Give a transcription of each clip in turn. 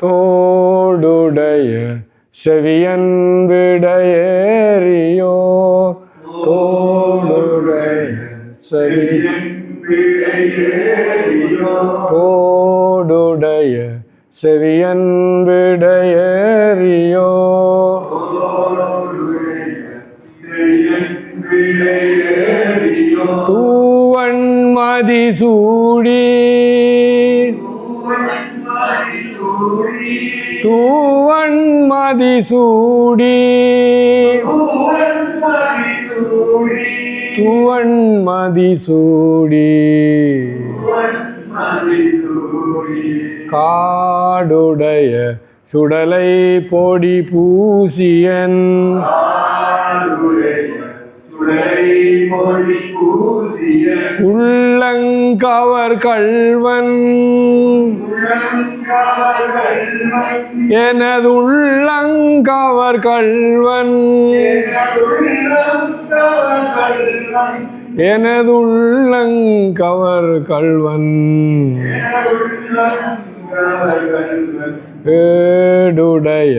தோடுடைய செவியன் விடையேறியோ தோடுடைய செவியன் தோடுடைய செவியன் விடையேறியோ தூவன் மதிசூடி தூவன் மதிசூடி தூவன் மதிசூடி காடுடைய சுடலை பொடி பூசியன் உள்ளங்கவர் கள்வன் எனது உள்ளங்கவர் கள்வன் எனது உள்ளங்கவர் கள்வன் ஏடுடைய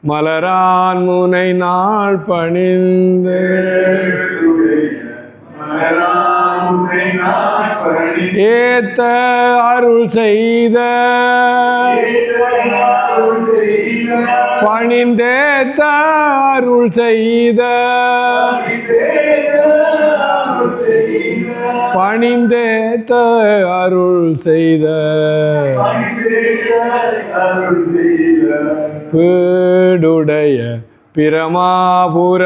மலரான் முனை நாள் பணிந்து ஏத்த அருள் செய்த பணிந்தேத்த அருள் செய்த பணிந்தேத்த அருள் செய்த பேடுடைய பிரமாபுரமேவிய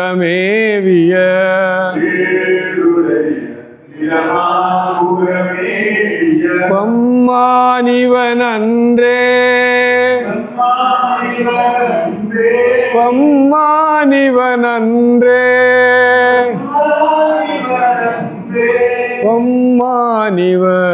பம்மானிவன் அன்றே பம்மானிவன் அன்றே பம்மானிவன்